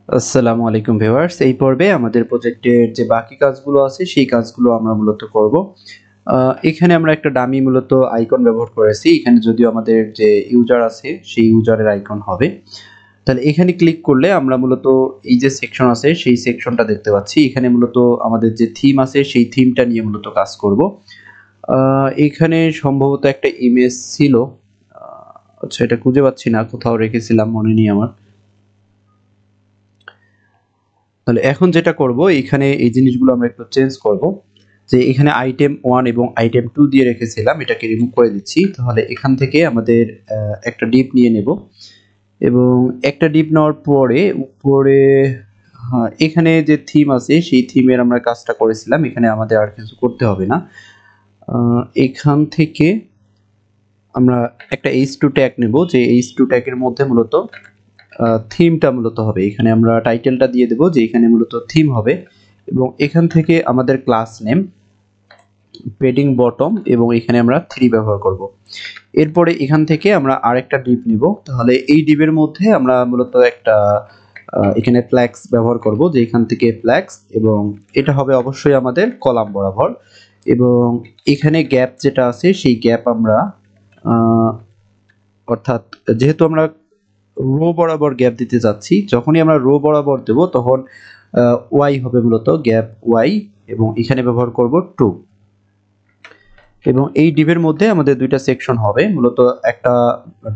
আসসালামু আলাইকুম ভিউয়ার্স, এই পর্বে আমাদের প্রজেক্টের যে বাকি কাজগুলো আছে সেই কাজগুলো আমরা মূলত করব। এখানে আমরা একটা ডামি মূলত আইকন ব্যবহার করেছি। এখানে যদিও আমাদের যে ইউজার আছে সেই ইউজারের আইকন হবে। তাহলে এখানে ক্লিক করলে আমরা মূলত এই যে সেকশন আছে সেই সেকশনটা দেখতে পাচ্ছি। এখানে মূলত আমাদের যে থিম আছে সেই থিমটা নিয়ে মূলত কাজ করব। এখানে সম্ভবত একটা ইমেজ ছিল। আচ্ছা, এটা খুঁজে পাচ্ছি না, কোথাও রেখেছিলাম, মনে নেই আমার। তাহলে এখন যেটা করব, এখানে এই জিনিসগুলো আমরা একটু চেঞ্জ করব। যে এখানে আইটেম 1 এবং আইটেম 2 দিয়ে রেখেছিলাম, এটাকে রিমুভ করে দিচ্ছি। তাহলে এখান থেকে আমাদের একটা ডিপ নিয়ে নেব এবং একটা ডিপ নেওয়ার পরে উপরে, হ্যাঁ, এখানে যে থিম আছে সেই থিমের আমরা কাজটা করেছিলাম। এখানে আমাদের আর কিছু করতে হবে না। এখান থেকে আমরা একটা H2 ট্যাগ নেব, যে H2 ট্যাগের মধ্যে মূলত থিমটা মূলত হবে। এখানে আমরা টাইটেলটা দিয়ে দেব যে এখানে মূলত থিম হবে এবং এখান থেকে আমাদের ক্লাস নেম, পেডিং বটম এবং এখানে আমরা 3 ব্যবহার করব। এরপরে এখান থেকে আমরা আরেকটা ডিপ নিব। তাহলে এই ডিপের মধ্যে আমরা মূলত একটা এখানে ফ্ল্যাক্স ব্যবহার করব, যে এখান থেকে ফ্ল্যাক্স, এবং এটা হবে অবশ্যই আমাদের কলাম বরাবর। এবং এখানে গ্যাপ যেটা আছে সেই গ্যাপ আমরা অর্থাৎ যেহেতু আমরা রো বরাবর গ্যাপ দিতে যাচ্ছি, যখনই আমরা রো বরাবর দেব তখন ওয়াই হবে মূলত গ্যাপ ওয়াই, এবং এখানে ব্যবহার করব 2। এবং এই ডিভের মধ্যে আমাদের দুইটা সেকশন হবে, মূলত একটা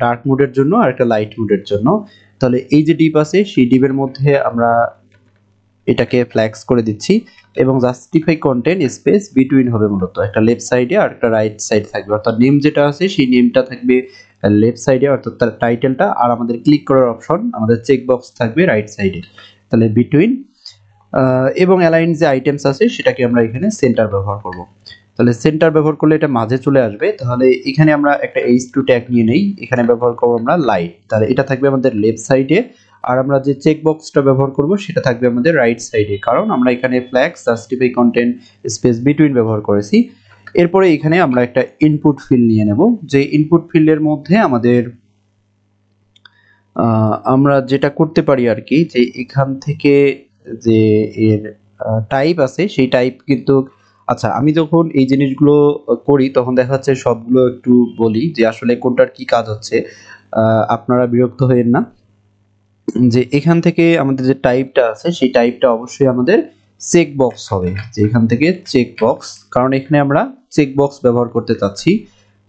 ডার্ক মোডের জন্য আর একটা লাইট মোডের জন্য। তাহলে এই যে ডিপ আছে সেই ডিভের মধ্যে আমরা এটাকে ফ্ল্যাক্স করে দিচ্ছি এবং জাস্টিফাই কন্টেন্ট স্পেস বিটুইন হবে, মূলত একটা লেফট সাইডে আর একটা রাইট সাইড থাকবে। অর্থাৎ নেম যেটা আছে সেই নেমটা থাকবে লেফট সাইডে, অর্থাৎ তার টাইটেলটা, আর আমাদের ক্লিক করার অপশন আমাদের চেক বক্স থাকবে রাইট সাইডে। তাহলে বিটুইন এবং অ্যালাইন যে আইটেমস আছে সেটাকে আমরা এখানে সেন্টার ব্যবহার করব। তাহলে সেন্টার ব্যবহার করলে এটা মাঝে চলে আসবে। তাহলে এখানে আমরা একটা H2 ট্যাগ নিয়ে নেই, এখানে ব্যবহার করব আমরা লাইট। তাহলে এটা থাকবে আমাদের লেফট সাইডে, আর আমরা যে চেক বক্সটা ব্যবহার করব সেটা থাকবে আমাদের রাইট সাইডে, কারণ আমরা এখানে flax justify content space between ব্যবহার করেছি। এরপরে এখানে আমরা একটা ইনপুট ফিল্ড নিয়ে নেব, যে ইনপুট ফিল্ডের মধ্যে আমাদের আমরা যেটা করতে পারি আর কি, যে এখান থেকে যে এর টাইপ আছে সেই টাইপ কিন্তু, আচ্ছা, আমি যখন এই জিনিসগুলো করি তখন দেখা যাচ্ছে সবগুলো একটু বলি যে আসলে কোনটার কি কাজ হচ্ছে। আপনারা বিরক্ত হবেন না। যে এখান থেকে আমাদের যে টাইপটা আছে সেই টাইপটা অবশ্যই আমাদের চেক বক্স হবে, যে এখান থেকে চেক বক্স, কারণ এখানে আমরা চেক বক্স ব্যবহার করতে চাচ্ছি।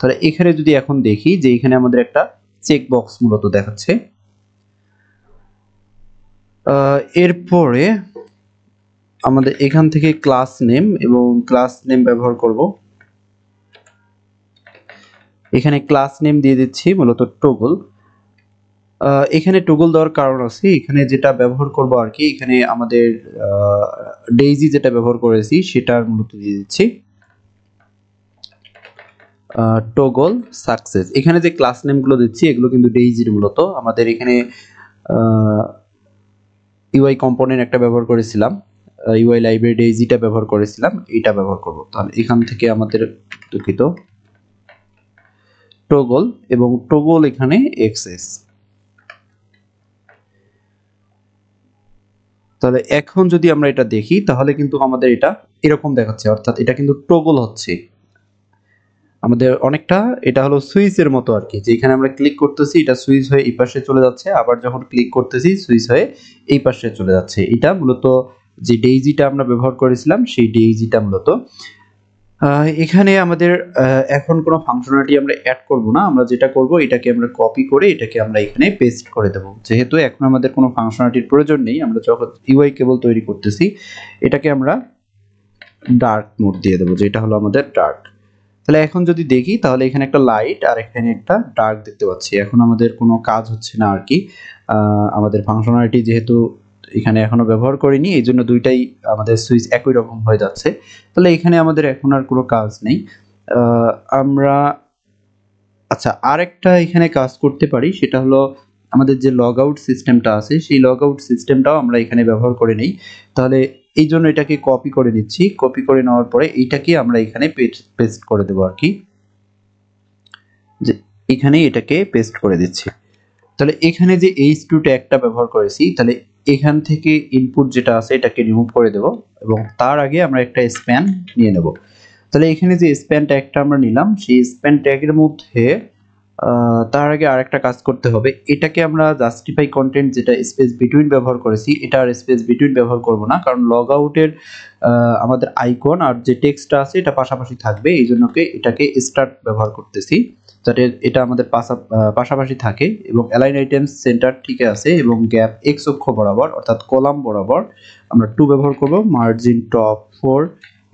তাহলে এখানে যদি এখন দেখি যে এখানে আমাদের একটা চেক বক্স মূলত দেখাচ্ছে। এরপরে আমাদের এখান থেকে ক্লাস নেম এবং ক্লাস নেম ব্যবহার করব। এখানে ক্লাস নেম দিয়ে দিচ্ছি মূলত টগল। এখানে টগল দেওয়ার কারণ আছে, এখানে যেটা ব্যবহার করব আর কি, এখানে আমাদের ডেইজি যেটা ব্যবহার করেছি সেটার মূলত দিয়ে দিচ্ছি টগল সাকসেস। এখানে যে ক্লাস নেমগুলো দিচ্ছি এগুলো কিন্তু ডেইজির, মূলত আমাদের এখানে ইউআই কম্পোনেন্ট একটা ব্যবহার করেছিলাম, ইউআই লাইব্রেরি ডেইজিটা ব্যবহার করেছিলাম, এটা ব্যবহার করব। তাহলে এখান থেকে আমাদের দুঃখিত টগল এবং টগল এখানে এক্সেস। তাহলে এখন যদি আমরা এটা দেখি তাহলে কিন্তু আমাদের এটা এরকম দেখাচ্ছে, অর্থাৎ এটা কিন্তু টগল হচ্ছে আমাদের অনেকটা। এটা হলো সুইচের মতো আর কি, যে এখানে আমরা ক্লিক করতেছি এটা সুইচ হয়ে এই পাশে চলে যাচ্ছে, আবার যখন ক্লিক করতেছি সুইচ হয়ে এই পাশে চলে যাচ্ছে। এটা মূলত যে ডেইজিটা আমরা ব্যবহার করেছিলাম সেই ডেইজিটা মূলত। এখানে আমাদের এখন কোনো ফাংশনালিটি আমরা অ্যাড করব না, আমরা যেটা করব এটাকে আমরা কপি করে এটাকে আমরা এখানে পেস্ট করে দেব। যেহেতু এখন আমাদের কোনো ফাংশনালিটির প্রয়োজন নেই, আমরা যখন ইউআই কেবল তৈরি করতেছি, এটাকে আমরা ডার্ক মোড দিয়ে দেবো, যেটা হলো আমাদের ডার্ক। তাহলে এখন যদি দেখি তাহলে এখানে একটা লাইট আর এখানে একটা ডার্ক দেখতে পাচ্ছি। এখন আমাদের কোনো কাজ হচ্ছে না আর কি, আমাদের ফাংশনালিটি যেহেতু এখানে এখনো ব্যবহার করিনি এই জন্য দুইটাই আমাদের সুইচ একই রকম হয়ে যাচ্ছে। তাহলে এখানে আমাদের এখন আর কোনো কাজ নেই। আমরা আচ্ছা আরেকটা এখানে কাজ করতে পারি, সেটা হলো আমাদের যে লগ আউট সিস্টেমটা আছে সেই লগ আউট সিস্টেমটাও আমরা এখানে ব্যবহার করে নেই। তাহলে এই জন্য এটাকে কপি করে নিচ্ছি, কপি করে নেওয়ার পরে এইটাকে আমরা এখানে পেস্ট করে দেবো আর কি, যে এখানেই এটাকে পেস্ট করে দিচ্ছি। তাহলে এখানে যে H2 ট্যাগটা ব্যবহার করেছি, তাহলে এখান থেকে ইনপুট যেটা আছে এটাকে রিমুভ করে দেব এবং তার আগে আমরা একটা স্প্যান নিয়ে নেব। তাহলে এখানে যে স্প্যান ট্যাগটা আমরা নিলাম সেই স্প্যান ট্যাগের মধ্যে তার আগে আরেকটা কাজ করতে হবে। এটাকে আমরা জাস্টিফাই কন্টেন্ট যেটা স্পেস বিটুইন ব্যবহার করেছি এটা আর স্পেস বিটুইন ব্যবহার করব না, কারণ লগ আউটের আমাদের আইকন আর যে টেক্সটটা আছে এটা পাশাপাশি থাকবে, এই জন্য এটাকে স্টার্ট ব্যবহার করতেছি যাতে এটা আমাদের পাশাপাশি থাকে এবং অ্যালাইন আইটেমস সেন্টার ঠিক আছে এবং গ্যাপ এক্স অক্ষ বরাবর অর্থাৎ কলাম বরাবর আমরা 2 ব্যবহার করব, মার্জিন টপ 4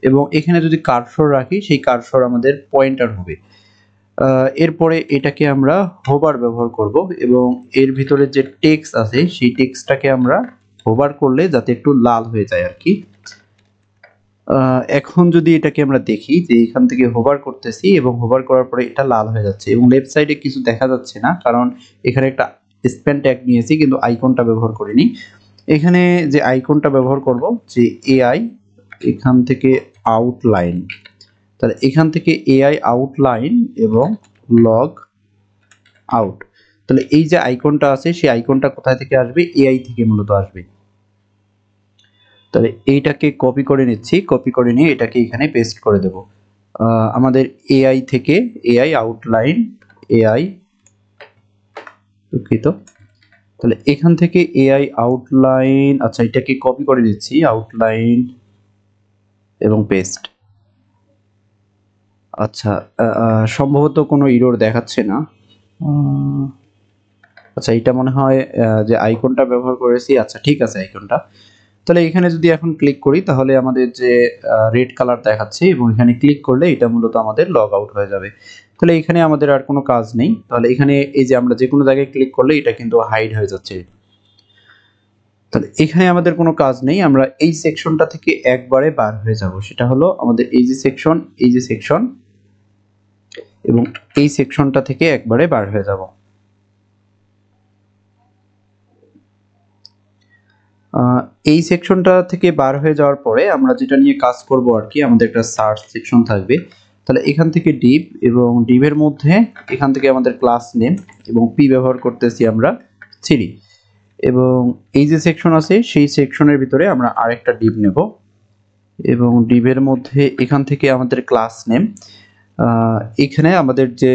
এবং এখানে যদি কার্সর রাখি সেই কার্সর আমাদের পয়েন্টার হবে। এরপরে এটাকে আমরা হোভার ব্যবহার করব এবং এর ভিতরে যে টেক্সট আছে সেই টেক্সটটাকে আমরা হোভার করলে যাতে একটু লাল হয়ে যায় আর কি। এখন যদি এটাকে আমরা দেখি যে এখান থেকে হোভার করতেছি এবং হোভার করার পরে এটা লাল হয়ে যাচ্ছে এবং লেফট সাইডে কিছু দেখা যাচ্ছে না, কারণ এখানে একটা স্প্যান ট্যাগ নিয়েছি কিন্তু আইকনটা ব্যবহার করিনি। এখানে যে আইকনটা ব্যবহার করব যে এআই এখান থেকে আউটলাইন, তাহলে এখান থেকে এআই আউটলাইন এবং লগ আউট, তাহলে এই যে আইকনটা আছে সেই আইকনটা কোথায় থেকে আসবে? এআই থেকে মূলত আসবে। তাহলে এইটাকে কপি করে নিচ্ছি, কপি করে নিয়ে এটাকে এখানে পেস্ট করে দেব। আমাদের এআই থেকে এআই আউটলাইন এআই দুঃখিত, তাহলে এখান থেকে এআই আউটলাইন, আচ্ছা এটাকে কপি করে দিচ্ছি আউটলাইন এবং পেস্ট। আচ্ছা সম্ভবত কোনো এরর দেখাচ্ছে না। আচ্ছা এটা মনে হয় যে আইকনটা ব্যবহার করেছি, আচ্ছা ঠিক আছে আইকনটা। তাহলে এখানে যদি এখন ক্লিক করি তাহলে আমাদের যে রেড কালার দেখাচ্ছে এবং এখানে ক্লিক করলে এটা মূলত আমাদের লগ আউট হয়ে যাবে। তাহলে এখানে আমাদের আর কোনো কাজ নেই, তাহলে এখানে এই যে আমরা যে কোনো জায়গায় ক্লিক করলে এটা কিন্তু হাইড হয়ে যাচ্ছে। তাহলে এখানে আমাদের কোনো কাজ নেই, আমরা এই সেকশনটা থেকে একবারে বার হয়ে যাব, সেটা হলো আমাদের এই যে সেকশন এবং এই সেকশনটা থেকে একবারে বার হয়ে যাব। এই সেকশনটা থেকে বার হয়ে যাওয়ার পরে আমরা যেটা নিয়ে কাজ করব আর কি, আমাদের একটা সার্চ সেকশন থাকবে। তাহলে এখান থেকে ডিভ এবং ডিভের মধ্যে এখান থেকে আমাদের ক্লাস নেম এবং পি ব্যবহার করতেছি আমরা 3 এবং এই যে সেকশন আছে সেই সেকশনের ভিতরে আমরা আরেকটা ডিভ নেব এবং ডিভের মধ্যে এখান থেকে আমাদের ক্লাস নেম, এখানে আমাদের যে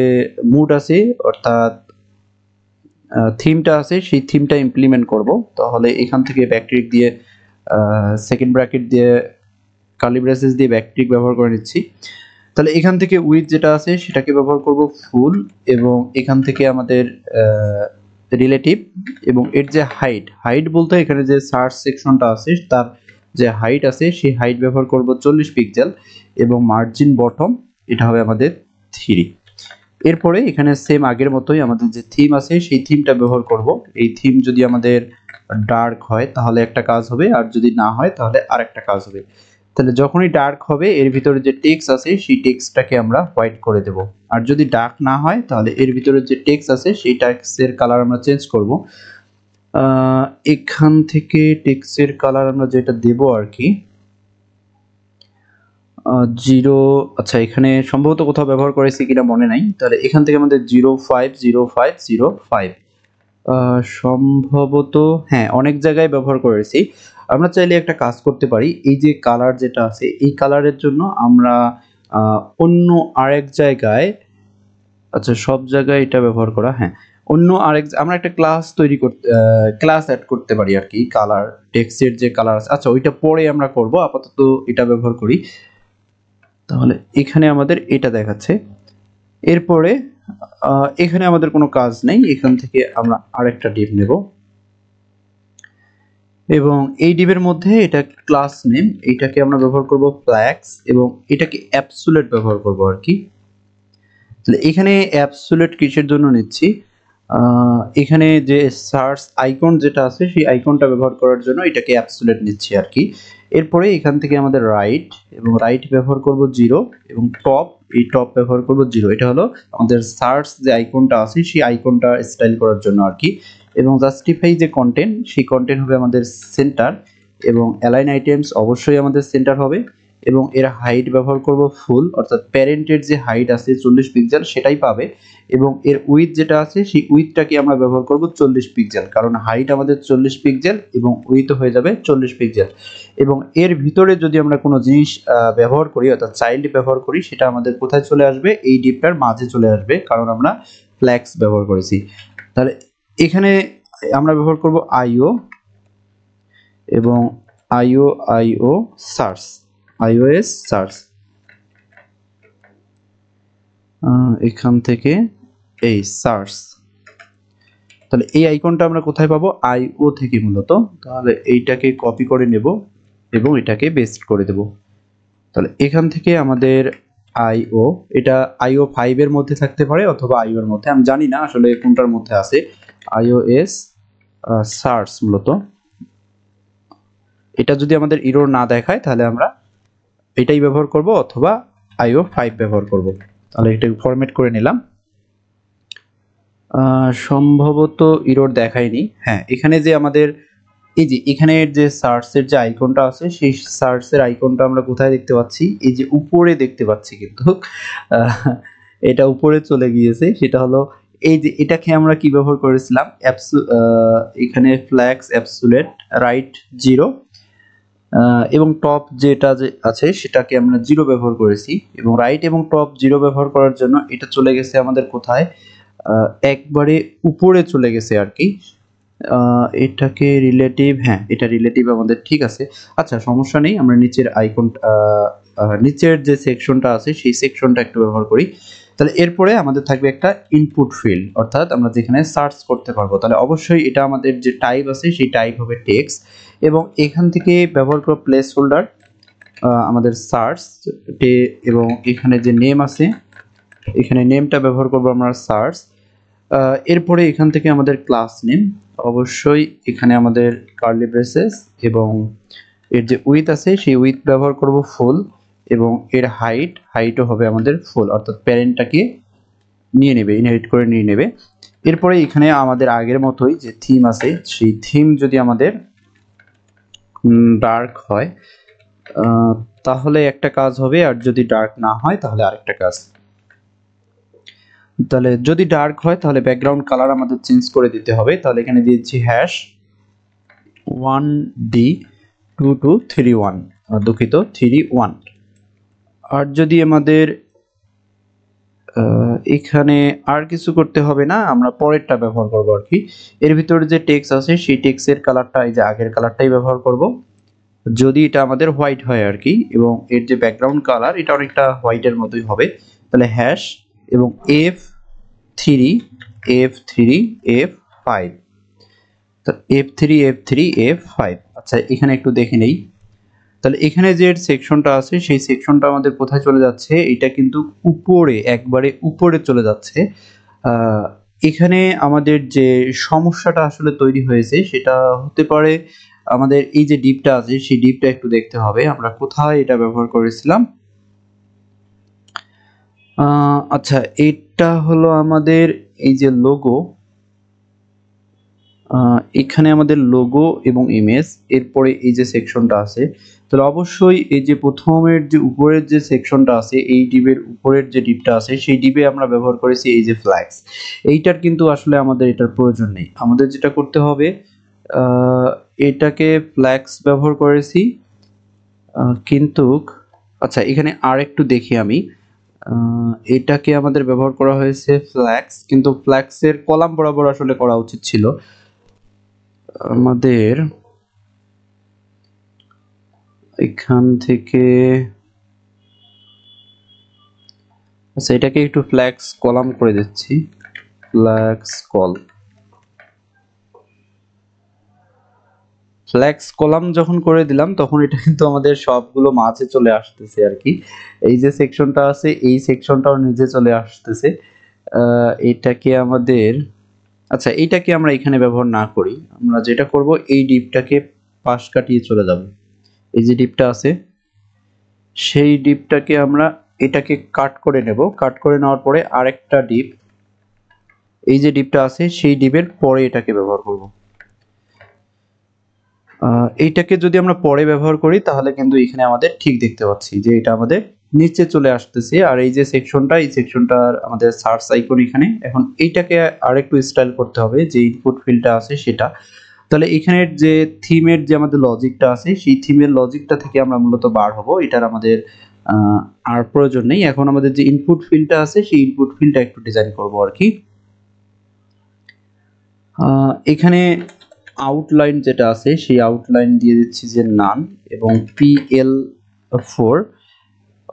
মুড আছে অর্থাৎ থিমটা আছে সেই থিমটা ইমপ্লিমেন্ট করব। তাহলে এখান থেকে ব্যাকটিক দিয়ে সেকেন্ড ব্র্যাকেট দিয়ে কার্লি ব্রেসেস দিয়ে ব্যাকটিক ব্যবহার করে নিচ্ছি। তাহলে এখান থেকে উইথ যেটা আছে সেটাকে ব্যবহার করব ফুল এবং এখান থেকে আমাদের রিলেটিভ এবং এর যে হাইট বলতে এখানে যে সার্চ সেকশনটা আছে তার যে হাইট আছে সেই হাইট ব্যবহার করব 40 পিক্সেল এবং মার্জিন বটম এটা হবে আমাদের 3। এরপরে এখানে সেম আগের মতোই আমাদের যে থিম আছে সেই থিমটা ব্যবহার করব। এই থিম যদি আমাদের ডার্ক হয় তাহলে একটা কাজ হবে আর যদি না হয় তাহলে আরেকটা কাজ হবে। তাহলে যখনই ডার্ক হবে এর ভিতরে যে টেক্সট আছে সেই টেক্সটটাকে আমরা হোয়াইট করে দেব, আর যদি ডার্ক না হয় তাহলে এর ভিতরে যে টেক্সট আছে সেই টেক্সটের কালার আমরা চেঞ্জ করব। এখান থেকে টেক্সটের কালার আমরা যেটা দেব আর কি 0, আচ্ছা এখানে সম্ভবত কোথাও ব্যবহার করেছি কিনা মনে নাই, তাহলে এখান থেকে আমাদের 050505 সম্ভবত হ্যাঁ অনেক জায়গায় ব্যবহার করেছি। আমরা চাইলে একটা কাজ করতে পারি, এই যে কালার যেটা আছে এই কালারের জন্য আমরা অন্য আরেক জায়গায়, আচ্ছা সব জায়গায় এটা ব্যবহার করা, হ্যাঁ অন্য আরেক আমরা একটা ক্লাস তৈরি করতে ক্লাস অ্যাড করতে পারি আর কি, কালার টেক্সটের যে কালার আছে, আচ্ছা ওইটা পরে আমরা করব, আপাতত এটা ব্যবহার করি। তাহলে এখানে আমাদের এটা দেখাচ্ছে। এরপরে এখানে আমাদের কোনো কাজ নেই, এখান থেকে আমরা আরেকটা ডিভ নেব এবং এই ডিভের মধ্যে এটা ক্লাস নেম, এটাকে আমরা ব্যবহার করব ফ্ল্যাক্স এবং এটাকে অ্যাবসোলিউট ব্যবহার করব আর কি। তাহলে এখানে অ্যাবসোলিউট কিসের জন্য নিচ্ছি, এখানে যে সার্চ আইকন যেটা আছে সেই আইকনটা ব্যবহার করার জন্য এটাকে অ্যাবসোলিউট নিচ্ছি আর কি। এরপরে এখান থেকে আমাদের রাইট এবং রাইট ব্যবহার করব 0 এবং টপ, এই টপ ব্যবহার করব 0, এটা হলো আমাদের সার্চ যে আইকনটা আছে সেই আইকনটা স্টাইল করার জন্য আর কি। এবং জাস্টিফাই যে কন্টেন্ট সেই কন্টেন্ট হবে আমাদের সেন্টার এবং অ্যালাইন আইটেমস অবশ্যই আমাদের সেন্টার হবে এবং এর হাইট ব্যবহার করব ফুল, অর্থাৎ প্যারেন্টের যে হাইট আছে 40 পিক্সেল সেটাই পাবে এবং এর উইথ যেটা আছে সেই উইথটাকে আমরা ব্যবহার করব 40 পিক্সেল, কারণ হাইট আমাদের 40 পিক্সেল এবং উইথ হয়ে যাবে 40 পিক্সেল। এবং এর ভিতরে যদি আমরা কোনো জিনিস ব্যবহার করি, অর্থাৎ চাইল্ড ব্যবহার করি, সেটা আমাদের কোথায় চলে আসবে? এই ডিপটার মাঝে চলে আসবে, কারণ আমরা ফ্ল্যাক্স ব্যবহার করেছি। তাহলে এখানে আমরা ব্যবহার করব আইও এবং আইও সার্চ, iOS সার্চ। এখান থেকে এই সার্চ, তাহলে এই আইকনটা আমরা কোথায় পাবো? আইও থেকে মূলত। তাহলে এইটাকে কপি করে নেব এবং এটাকে পেস্ট করে দেব। তাহলে এখান থেকে আমাদের আইও, এটা আইও 5 এর মধ্যে থাকতে পারে অথবা আইও এর মধ্যে, আমি জানি না আসলে কোনটার মধ্যে আছে। iOS সার্চ মূলত এটা যদি আমাদের এরর না দেখায় তাহলে আমরা এটাই ব্যবহার করব অথবা আইও 5 ব্যবহার করব। তাহলে এটাকে ফরম্যাট করে নিলাম। সম্ভবত এরর দেখায়নি। হ্যাঁ, এখানে যে আমাদের এই যে এখানের যে সার্চের যে আইকনটা আছে সেই সার্চের আইকনটা আমরা কোথায় দেখতে পাচ্ছি? এই যে উপরে দেখতে পাচ্ছি, কিন্তু এটা উপরে চলে গিয়েছে। সেটা হলো এই যে এটাকে আমরা কি ব্যবহার করেছিলাম? এখানে ফ্ল্যাক্স অ্যাবসুলেট রাইট 0 এবং টপ যেটা যে আছে সেটাকে আমরা 0 ব্যবহার করেছি, এবং রাইট এবং টপ 0 ব্যবহার করার জন্য এটা চলে গেছে আমাদের কোথায়? একবারে উপরে চলে গেছে আর কি। এটাকে রিলেটিভ, হ্যাঁ এটা রিলেটিভ আমাদের ঠিক আছে। আচ্ছা, সমস্যা নেই, আমরা নিচের আইকন নিচের যে সেকশনটা আছে সেই সেকশনটা একটু ব্যবহার করি। তাহলে এরপরে আমাদের থাকবে একটা ইনপুট ফিল্ড, অর্থাৎ আমরা যেখানে সার্চ করতে পারবো। তাহলে অবশ্যই এটা আমাদের যে টাইপ আছে সেই টাইপ হবে টেক্সট, এবং এখান থেকে ব্যবহার করব প্লেস হোল্ডার আমাদের সার্চ, এবং এখানে যে নেম আছে এখানে নেমটা ব্যবহার করব আমরা সার্চ। এরপরে এখান থেকে আমাদের ক্লাস নেম, অবশ্যই এখানে আমাদের কার্লি ব্রেসেস, এবং এর যে উইথ আছে সেই উইথ ব্যবহার করব ফুল, এবং এর হাইটও হবে আমাদের ফুল, অর্থাৎ প্যারেন্টটাকে নিয়ে নেবে, ইনহেরিট করে নিয়ে নেবে। এরপরে এখানে আমাদের আগের মতোই যে থিম আছে সেই থিম যদি আমাদের ডার্ক হয় তাহলে একটা কাজ হবে, আর যদি ডার্ক না হয় তাহলে আরেকটা কাজ। তাহলে যদি ডার্ক হয় তাহলে ব্যাকগ্রাউন্ড কালার আমাদের চেঞ্জ করে দিতে হবে। তাহলে এখানে দিয়েছি হ্যাশ 1D2231, দুঃখিত 31। আর যদি আমাদের এখানে আর কিছু করতে হবে না, আমরা পরেরটা ব্যবহার করব আর কি। এর ভিতরে যে টেক্সট আছে সেই টেক্সটের কালারটা এই যে আগের কালারটাই ব্যবহার করব, যদি এটা আমাদের হোয়াইট হয় আর কি, এবং এর যে ব্যাকগ্রাউন্ড কালার এটা অনেকটা হোয়াইটের মতোই হবে। তাহলে হ্যাশ এবং F3 তো F3 আচ্ছা, এখানে একটু দেখে নেই। তাহলে এখানে যে সেকশনটা আছে সেই সেকশনটা আমাদের কোথায় চলে যাচ্ছে? এটা কিন্তু উপরে, একবারে উপরে চলে যাচ্ছে। এখানে আমাদের যে সমস্যাটা আসলে তৈরি হয়েছে সেটা হতে পারে আমাদের এই যে ডিপটা আছে সেই ডিপটা একটু দেখতে হবে আমরা কোথায় এটা ব্যবহার করেছিলাম। আচ্ছা, এটা হলো আমাদের এই যে লোগো, এখানে আমাদের লোগো এবং ইমেজ, এরপরে এই যে সেকশনটা আছে। তাহলে অবশ্যই এই যে প্রথমের যে উপরের যে সেকশনটা আছে এই ডিপের উপরের যে ডিপটা আছে সেই ডিপে আমরা ব্যবহার করেছি এই যে ফ্ল্যাক্স। এইটার কিন্তু আসলে আমাদের এটার প্রয়োজন নেই। আমাদের যেটা করতে হবে, এটাকে ফ্ল্যাক্স ব্যবহার করেছি, কিন্তু আচ্ছা এখানে আর একটু দেখি আমি। এটাকে আমাদের ব্যবহার করা হয়েছে ফ্ল্যাক্স, কিন্তু ফ্ল্যাক্সের কলাম বরাবর আসলে করা উচিত ছিল আমাদের। এখান থেকে আচ্ছা এটাকে একটু ফ্ল্যাক্স কলাম করে দিচ্ছি, ফ্ল্যাক্স কলাম যখন করে দিলাম তখন এটা কিন্তু আমাদের সবগুলো মাঝে চলে আসতেছে আর কি। এই যে সেকশনটা আছে এই সেকশনটাও নিচে চলে আসতেছে। এটাকে আমাদের, আচ্ছা এইটাকে আমরা এখানে ব্যবহার না করি, আমরা যেটা করব এই ডিপটাকে পাশ কাটিয়ে চলে যাব। এই যে ডিপটা আছে সেই ডিপটাকে আমরা এটাকে কাট করে নেব, কাট করে নেওয়ার পরে আরেকটা ডিপ, এই যে ডিপটা আছে সেই ডিপের পরে এটাকে ব্যবহার করব। এইটাকে যদি আমরা পরে ব্যবহার করি তাহলে কিন্তু এখানে আমাদের ঠিক দেখতে পাচ্ছি যে এটা আমাদের নিচে চলে আসতেছি, আর এই যে সেকশনটা, এই সেকশনটার আমাদের সার্চ আইকন এখানে। এখন এইটাকে আরেকটু স্টাইল করতে হবে, যে ইনপুট ফিল্ডটা আছে সেটা। তাহলে এখানের যে থিমের যে আমাদের লজিকটা আছে, সেই থিমের লজিকটা থেকে আমরা মূলত বার হব। এটার আমাদের আর প্রয়োজন নেই। এখন আমাদের যে ইনপুট ফিল্ডটা আছে, সেই ইনপুট ফিল্ডটা একটু ডিজাইন করব আর কি। এখানে আউটলাইন যেটা আছে, সেই আউটলাইন দিয়ে দিচ্ছি যে নান, এবং PL4,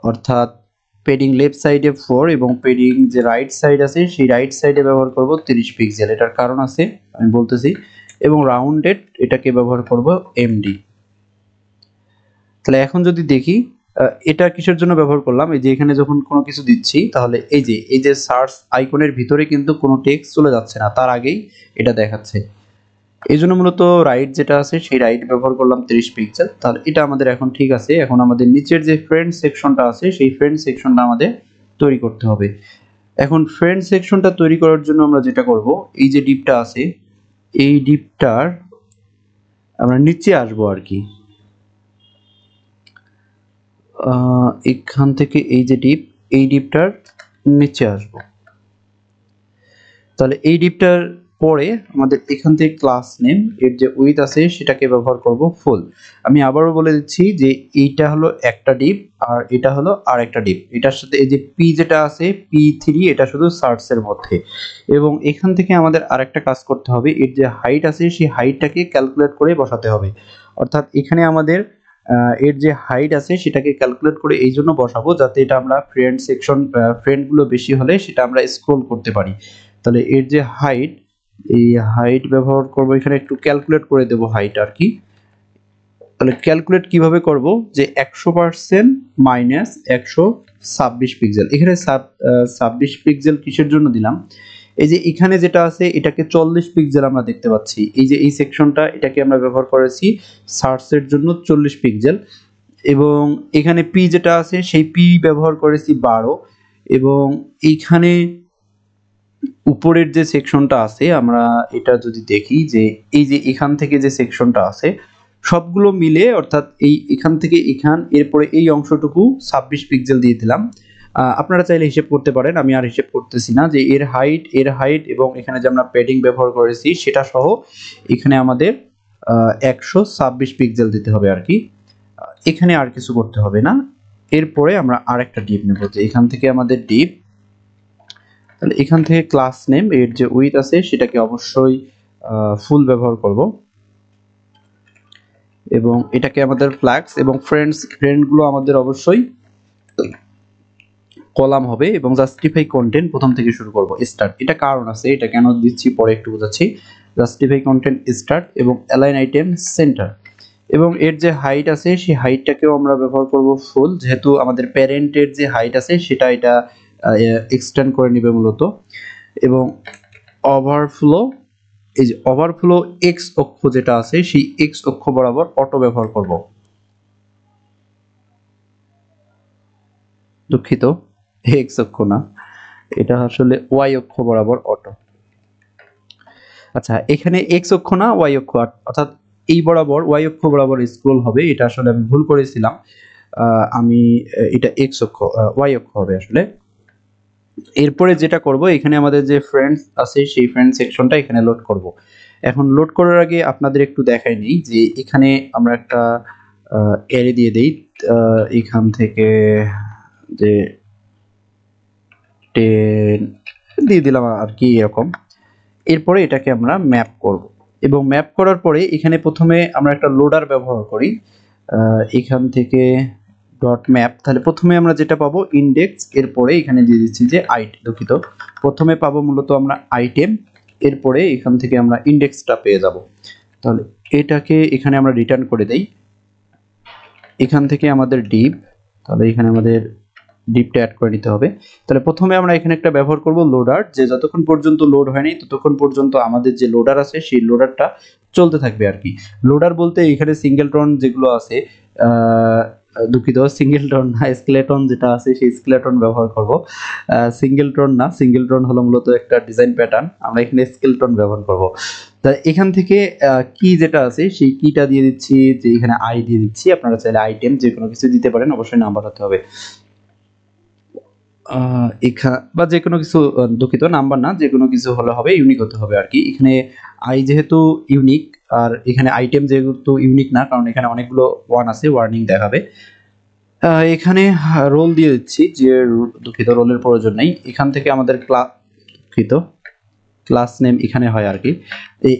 অর্থাৎ পেডিং লেফট সাইডে 4 এবং পেডিং যে রাইট সাইড আছে সেই রাইট সাইডে ব্যবহার করব 30 পিক্সেল। এটার কারণ আছে, আমি বলতেছি। এবং রাউন্ডেড এটাকে ব্যবহার করব MD। তাহলে এখন যদি দেখি এটা কিসের জন্য ব্যবহার করলাম, এই যে এখানে যখন কোনো কিছু দিচ্ছি, তাহলে এই যে সার্চ আইকনের ভিতরে কিন্তু কোনো টেক্সট চলে যাচ্ছে না, তার আগেই এটা দেখাচ্ছে। এই জন্য মূলত রাইট যেটা আছে সেই রাইট ব্যবহার করলাম 30 পিক্সেল। তাহলে এটা আমাদের এখন ঠিক আছে। এখন আমাদের নিচের যে ফ্রেন্ড সেকশনটা আছে, সেই ফ্রেন্ড সেকশনটা আমাদের তৈরি করতে হবে। এখন ফ্রেন্ড সেকশনটা তৈরি করার জন্য আমরা যেটা করব, এই যে ডিপটা আছে, এই ডিপটার আমরা নিচে আসবো আর কি। এখান থেকে এই যে ডিপ, এই ডিপটার নিচে আসবো। তাহলে এই ডিপটার পরে আমাদের এখান থেকে ক্লাস নেম এর যে উইথ আছে সেটাকে ব্যবহার করব ফুল। আমি আবারও বলে দিচ্ছি যে এইটা হলো একটা ডিপ, আর এটা হলো আর একটা ডিপ। এটার সাথে এই যে পি যেটা আছে, P3, এটা শুধু সার্চের মধ্যে। এবং এখান থেকে আমাদের আরেকটা কাজ করতে হবে, এর যে হাইট আছে সেই হাইটটাকে ক্যালকুলেট করে বসাতে হবে। অর্থাৎ এখানে আমাদের এর যে হাইট আছে সেটাকে ক্যালকুলেট করে এই জন্য বসাবো, যাতে এটা আমরা ফ্রেন্ড সেকশন, ফ্রেন্ডগুলো বেশি হলে সেটা আমরা স্ক্রল করতে পারি। তাহলে এর যে হাইট, এই হাইট ব্যবহার করব, এখানে একটু ক্যালকুলেট করে দেব হাইট আর কি। তাহলে ক্যালকুলেট কিভাবে করব, যে 100% মাইনাস 126 পিক্সেল। এখানে 26 পিক্সেল কিসের জন্য দিলাম, এই যে এখানে যেটা আছে এটাকে 40 পিক্সেল আমরা দেখতে পাচ্ছি। এই যে এই সেকশনটা, এটাকে আমরা ব্যবহার করেছি সার্চের জন্য 40 পিক্সেল। এবং এখানে পি যেটা আছে সেই পি ব্যবহার করেছি 12। এবং এইখানে উপরের যে সেকশনটা আছে, আমরা এটা যদি দেখি, যে এই যে এখান থেকে যে সেকশনটা আছে সবগুলো মিলে, অর্থাৎ এখান থেকে এরপরে এই অংশটুকু 26 পিক্সেল দিয়ে দিলাম। আপনারা চাইলে হিসেব করতে পারেন, আমি আর হিসেব করতেছি না। যে এর হাইট এবং এখানে যে আমরা প্যাডিং ব্যবহার করেছি সেটা সহ এখানে আমাদের 126 পিক্সেল দিতে হবে আর কি। এখানে আর কিছু করতে হবে না। এরপরে আমরা আরেকটা ডিপ নেব, যে এখান থেকে আমাদের ডিপ। তাহলে এখান থেকে ক্লাস নেম এর যে উইথ আছে সেটাকে অবশ্যই ফুল ব্যবহার করব। এবং এটাকে আমাদের ফ্ল্যাক্স, এবং ফ্রেন্ডগুলো আমাদের অবশ্যই কলাম হবে। এবং জাস্টিফাই কন্টেন্ট প্রথম থেকে শুরু করব, স্টার্ট। এটা কারণ আছে, এটা কেন দিচ্ছি পরে একটু বোঝাচ্ছি। জাস্টিফাই কন্টেন্ট স্টার্ট, এবং অ্যালাইন আইটেম সেন্টার। এবং এর যে হাইট আছে সেই হাইটটাকেও আমরা ব্যবহার করব ফুল, যেহেতু আমাদের প্যারেন্টের যে হাইট আছে সেটা এটা এক্সটেন্ড করে নিবে মূলত। এবং ওভারফ্লো, এই যে ওভারফ্লো এক্স অক্ষ যেটা আছে সেই এক্স অক্ষ বরাবর অটো ব্যবহার করব। দুঃখিত, এক্স অক্ষ না, এটা আসলে ওয়াই অক্ষ বরাবর অটো। আচ্ছা, এখানে এক্স অক্ষ না ওয়াই অক্ষ, অর্থাৎ এই বরাবর ওয়াই অক্ষ বরাবর স্ক্রল হবে। এটা আসলে আমি ভুল করেছিলাম। আমি এটা এক্স অক্ষ, ওয়াই অক্ষ হবে আসলে। এরপরে যেটা করব, এখানে আমাদের যে ফ্রেন্ডস আছে সেই ফ্রেন্ড সেকশনটা এখানে লোড করব। এখন লোড করার আগে আপনাদের একটু দেখাই নেই, যে এখানে আমরা একটা অ্যারে দিয়ে দেই। এখান থেকে যে 10 দিয়ে দিলাম আর কি, এরকম। এরপরে এটাকে আমরা ম্যাপ করব। এবং ম্যাপ করার পরে এখানে প্রথমে আমরা একটা লোডার ব্যবহার করি। এখান থেকে ডট ম্যাপ। তাহলে প্রথমে আমরা যেটা পাবো ইন্ডেক্স, এরপরে এখানে দিয়ে দিচ্ছি যে দুঃখিত, প্রথমে পাবো মূলত আমরা আইটেম, এরপরে এখান থেকে আমরা ইন্ডেক্সটা পেয়ে যাব। তাহলে এটাকে এখানে আমরা রিটার্ন করে দেই। এখান থেকে আমাদের ডিপ, তাহলে এখানে আমাদের ডিপটা অ্যাড করে নিতে হবে। তাহলে প্রথমে আমরা এখানে একটা ব্যবহার করব লোডার, যে যতক্ষণ পর্যন্ত লোড হয়নি ততক্ষণ পর্যন্ত আমাদের যে লোডার আছে সেই লোডারটা চলতে থাকবে আর কি। লোডার বলতে এখানে সিঙ্গেলটন যেগুলো আছে, দুঃখিত, সিঙ্গেলটন না, স্কেলেটন যেটা আছে সেই স্কেলেটন ব্যবহার করব। সিঙ্গেলটন না, সিঙ্গেলটন হলো মূলত একটা ডিজাইন প্যাটার্ন, আমরা এখানে স্কেলেটন ব্যবহার করব। তা এখান থেকে কি যেটা আছে সেই কিটা দিয়ে দিচ্ছি, যে এখানে আই দিয়ে দিচ্ছি। আপনারা চাইলে আইটেম যে কোনো কিছু দিতে পারেন, অবশ্যই নাম্বার হতে হবে। বা যে কোনো কিছু, দুঃখিত, নাম্বার না, যে কোনো কিছু হলে হবে, ইউনিক হতে হবে আর কি। এখানে আই যেহেতু ইউনিক, আর এখানে আইটেম যেহেতু ইউনিক না, কারণ এখানে অনেকগুলো ওয়ান আছে, ওয়ার্নিং দেখাবে। এখানে রোল দিয়ে দিচ্ছি, যে দুঃখিত, রোলের প্রয়োজন নেই। এখান থেকে আমাদের দুঃখিত, ক্লাস নেম এখানে হয় আর কি।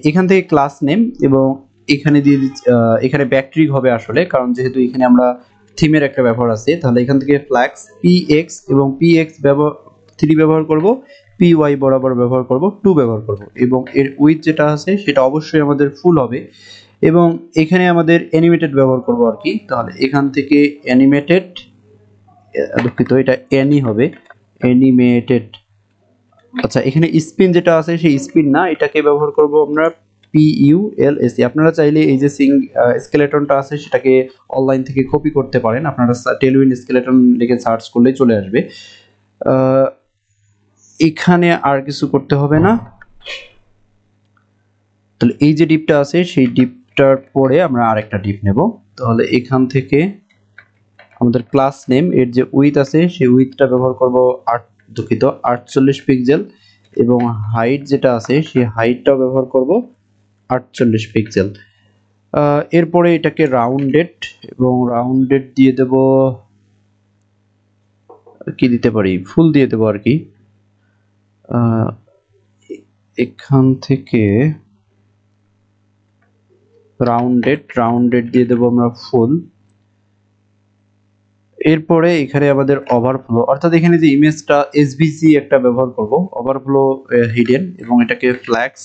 এখান থেকে ক্লাস নেম, এবং এখানে দিয়ে দিচ্ছি, এখানে ব্যাকট্রিক হবে আসলে, কারণ যেহেতু এখানে আমরা থিমের একটা ব্যবহার আছে, তাহলে এখান থেকে ফ্ল্যাক্স px, এবং px ব্যবহার 3 ব্যবহার করব, py বরাবর ব্যবহার করব, 2 ব্যবহার করব, এবং এর উইথ যেটা আছে সেটা অবশ্যই আমাদের ফুল হবে। এবং এখানে আমাদের অ্যানিমেটেড ব্যবহার করব আর কি। তাহলে এখান থেকে অ্যানিমেটেড, দুঃখিত, এটা অ্যানি হবে, অ্যানিমেটেড। আচ্ছা, এখানে স্পিন যেটা আছে সেই স্পিন না, এটাকে ব্যবহার করব আমরা PULS। আপনারা চাইলে এই যে স্কেলেটনটা আছে সেটাকে অনলাইন থেকে কপি করতে পারেন, আপনারা টেলউইন স্কেলেটন লিখে সার্চ করলেই চলে আসবে। এখানে আর কিছু করতে হবে না। তাহলে এই যে ডিপটা আছে সেই ডিপটার পরে আমরা আরেকটা ডিপ নেব। তাহলে এখান থেকে আমাদের ক্লাস নেম এর যে উইথ আছে সেই উইথটা ব্যবহার করব 48 পিক্সেল, এবং হাইট যেটা আছে সেই হাইটটাও ব্যবহার করব 48 পিক্সেল। এরপরে এটাকে রাউন্ডেড, এবং রাউন্ডেড দিয়ে দেব, কি দিতে পারি, ফুল দিয়ে দেব আর কি। এখান থেকে রাউন্ডেড দিয়ে দেব আমরা ফুল। এরপরে এখানে আমাদের ওভারফ্লো, অর্থাৎ এখানে যে ইমেজটা এসভিজি একটা ব্যবহার করব, ওভারফ্লো হিডেন, এবং এটাকে ফ্ল্যাক্স,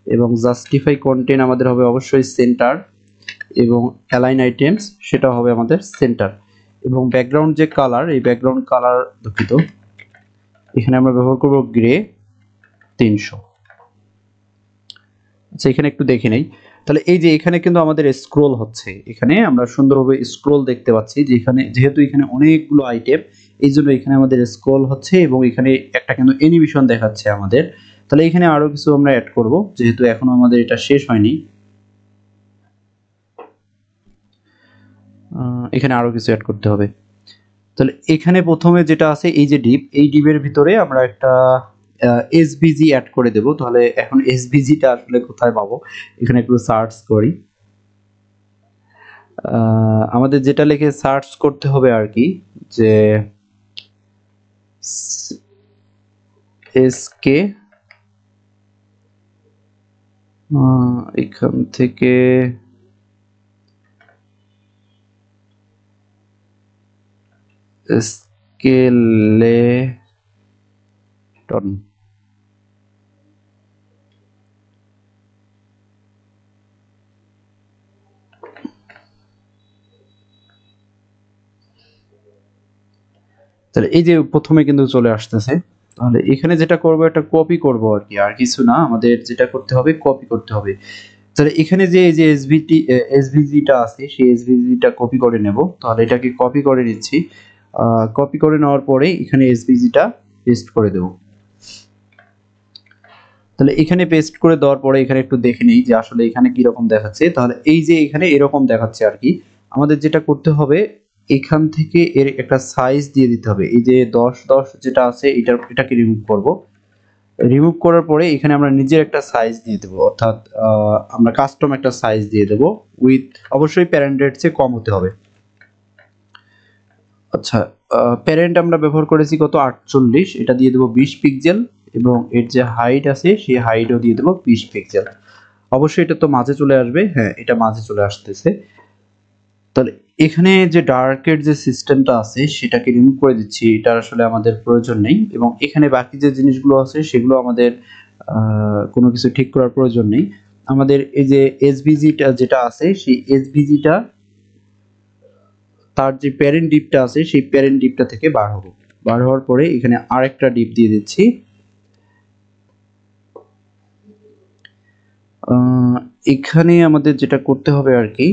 এবং জাস্টিফাই কন্টেন্ট আমাদের হবে অবশ্যই সেন্টার, এবং অ্যালাইন আইটেমস সেটা হবে আমাদের সেন্টার, এবং ব্যাকগ্রাউন্ড যে কালার, এই ব্যাকগ্রাউন্ড কালার, দুঃখিত, এখানে আমরা ব্যবহার করব গ্রে 300। আচ্ছা, এখানে একটু দেখে নেই। তাহলে এই যে এখানে কিন্তু আমাদের স্ক্রোল হচ্ছে, এখানে আমরা সুন্দরভাবে স্ক্রোল দেখতে পাচ্ছি, যে এখানে যেহেতু এখানে অনেকগুলো আইটেম, এই জন্য এখানে আমাদের স্ক্রোল হচ্ছে, এবং এখানে একটা কিন্তু অ্যানিমেশন দেখাচ্ছে আমাদের। তাহলে এখানে আরো কিছু আমরা অ্যাড করব, যেহেতু এখনো আমাদের এটা শেষ হয়নি। এখানে আরো কিছু অ্যাড করতে হবে। তাহলে এখানে প্রথমে যেটা আছে এই যে ডিপ, এই ডিপের ভিতরে আমরা একটা এসভিজি অ্যাড করে দেব। তাহলে এখন এসভিজিটা আসলে কোথায় পাবো, এখানে একটু সার্চ করি। আমাদের যেটা লিখে সার্চ করতে হবে আর কি, যে এসকে, এখান থেকে স্কেলেটন, তাহলে এই যে প্রথমে কিন্তু চলে আসতেছে। তাহলে এখানে যেটা করব, এটা কপি করব আর কি, আর কিছু না, আমাদের যেটা করতে হবে কপি করতে হবে। তাহলে এখানে যে এই যে এসভিজিটা আছে সেই এসভিজিটা কপি করে নেব। তাহলে এটাকে কপি করে নিচ্ছি। কপি করে নেওয়ার পরে এখানে এসভিজিটা পেস্ট করে দেব। তাহলে এখানে পেস্ট করে দেওয়ার পরে এখানে একটু দেখে নেই যে আসলে এখানে কি রকম দেখাচ্ছে। তাহলে এই যে এখানে এরকম দেখাচ্ছে আর কি। আমাদের যেটা করতে হবে, এখান থেকে এর একটা সাইজ দিয়ে দিতে হবে। এই যে 10 যেটা আছে এটাকে রিমুভ করব। রিমুভ করার পরে এখানে আমরা নিজের একটা সাইজ দিয়ে দেব, অর্থাৎ আমরা কাস্টম একটা সাইজ দিয়ে দেব, উইথ অবশ্যই প্যারেন্টের চেয়ে কম হতে হবে। আচ্ছা, প্যারেন্ট আমরা ব্যবহার করেছি কত, 48, এটা দিয়ে দেব 20 পিক্সেল, এবং এর যে হাইট আছে সেই হাইটও দিয়ে দেব 20 পিক্সেল। অবশ্যই এটা তো মাঝে চলে আসবে, হ্যাঁ এটা মাঝে চলে আসতেছে। তাহলে এখানে যে ডার্কের যে সিস্টেমটা আছে সেটাকে রিমুভ করে দিচ্ছি, এটা আসলে আমাদের প্রয়োজন নেই। এবং এখানে বাকি যে জিনিসগুলো আছে সেগুলো আমাদের কোনো কিছু ঠিক করার প্রয়োজন নেই। আমাদের এই যে এসভিজিটা যেটা আছে সেই এসভিজিটা, তার যে প্যারেন্ট ডিপটা আছে সেই প্যারেন্ট ডিপটা থেকে বার হওয়ার পরে এখানে আরেকটা ডিপ দিয়ে দিচ্ছি। এখানে আমাদের যেটা করতে হবে আর কি,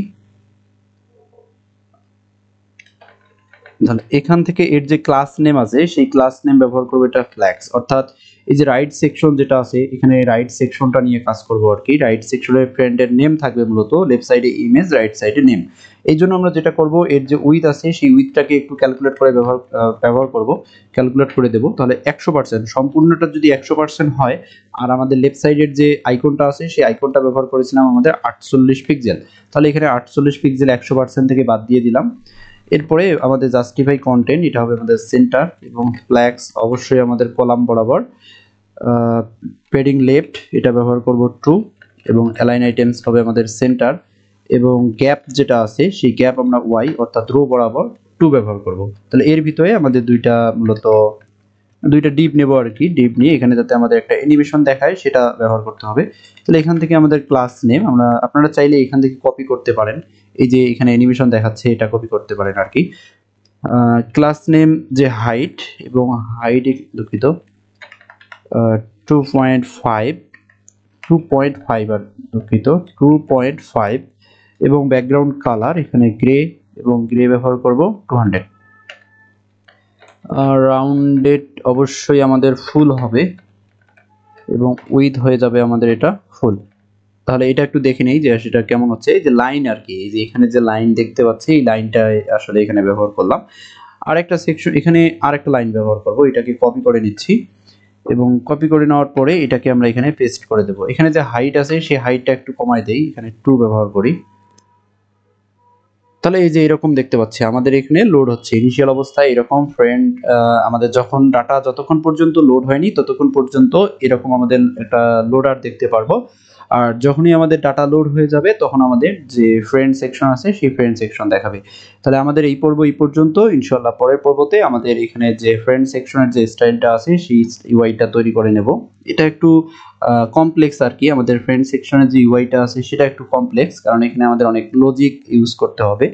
তাহলে এখান থেকে এর যে ক্লাস নেম আছে সেই ক্লাস নেম ব্যবহার করবো এটা ফ্ল্যাক্স, অর্থাৎ এই যে রাইট সেকশন যেটা আছে এখানে রাইট সেকশনটা নিয়ে কাজ করব আর কি। রাইট সেকশনের ফ্রেন্ডের নেম থাকবে মূলত, লেফট সাইডে ইমেজ, রাইট সাইডে নেম। এই জন্য আমরা যেটা করব, এর যে উইথ আছে সেই উইথটাকে একটু ক্যালকুলেট করে ব্যবহার করব, ক্যালকুলেট করে দেব। তাহলে 100% সম্পূর্ণটা যদি 100% হয়, আর আমাদের লেফট সাইডের যে আইকনটা আছে সেই আইকনটা ব্যবহার করেছিলাম আমাদের 48 পিক্সেল, তাহলে এখানে 48 পিক্সেল 100% থেকে বাদ দিয়ে দিলাম। এরপরে আমাদের জাস্টিফাই কন্টেন্ট, এটা হবে আমাদের সেন্টার, এবং ফ্ল্যাক্স অবশ্যই আমাদের কলাম বরাবর। পেডিং লেফট এটা ব্যবহার করব ট্রু, এবং অ্যালাইন আইটেমস হবে আমাদের সেন্টার, এবং গ্যাপ যেটা আছে সেই গ্যাপ আমরা ওয়াই অর্থাৎ রো বরাবর 2 ব্যবহার করব। তাহলে এর ভিতরে আমাদের দুইটা ডিপ নেব আর কি। ডিপ নিয়ে এখানে যাতে আমাদের একটা অ্যানিমেশন দেখায় সেটা ব্যবহার করতে হবে। তাহলে এখান থেকে আমাদের ক্লাস নেম আপনারা চাইলে এখান থেকে কপি করতে পারেন, এই যে এখানে অ্যানিমেশন দেখাচ্ছে এটা কপি করতে পারেন আর কি। ক্লাস নেম যে হাইট, এবং হাইট দুঃখিত 2.5 আর দুঃখিত 2.5, এবং ব্যাকগ্রাউন্ড কালার এখানে গ্রে, এবং গ্রে ব্যবহার করব 200। রাউন্ডেড অবশ্যই আমাদের ফুল হবে, এবং উইথ হয়ে যাবে আমাদের এটা ফুল। তাহলে এটা একটু দেখে নেই যে সেটা কেমন হচ্ছে। এই যে লাইন আর কি, এই যে এখানে যে লাইন দেখতে পাচ্ছি এই লাইনটা আসলে এখানে ব্যবহার করলাম। আরেকটা সেকশন, এখানে আরেকটা লাইন ব্যবহার করব, এটাকে কপি করে নিচ্ছি, এবং কপি করে নেওয়ার পরে এটাকে আমরা এখানে পেস্ট করে দেব। এখানে যে হাইট আছে সেই হাইটটা একটু কমাই দেই, এখানে 2 ব্যবহার করি। তাহলে এই যে এরকম দেখতে পাচ্ছি আমাদের এখানে লোড হচ্ছে ইনিশিয়াল অবস্থায় এরকম ফ্রেন্ড। আমাদের যখন ডাটা যতক্ষণ পর্যন্ত লোড হয়নি ততক্ষণ পর্যন্ত এরকম আমাদের একটা লোডার দেখতে পারবো, আর যখনই আমাদের ডাটা লোড হয়ে যাবে তখন আমাদের যে ফ্রেন্ড সেকশন আছে সেই ফ্রেন্ড সেকশন দেখাবে। তাহলে আমাদের এই পর্ব এই পর্যন্ত, ইনশাআল্লাহ পরের পর্বতে আমাদের এখানে যে ফ্রেন্ড সেকশনের যে স্টাইলটা আছে সেই ইউআইটা তৈরি করে নেব। এটা একটু কমপ্লেক্স আর কি, আমাদের ফ্রেন্ড সেকশনের যে ইউআইটা আছে সেটা একটু কমপ্লেক্স, কারণ এখানে আমাদের অনেক লজিক ইউজ করতে হবে।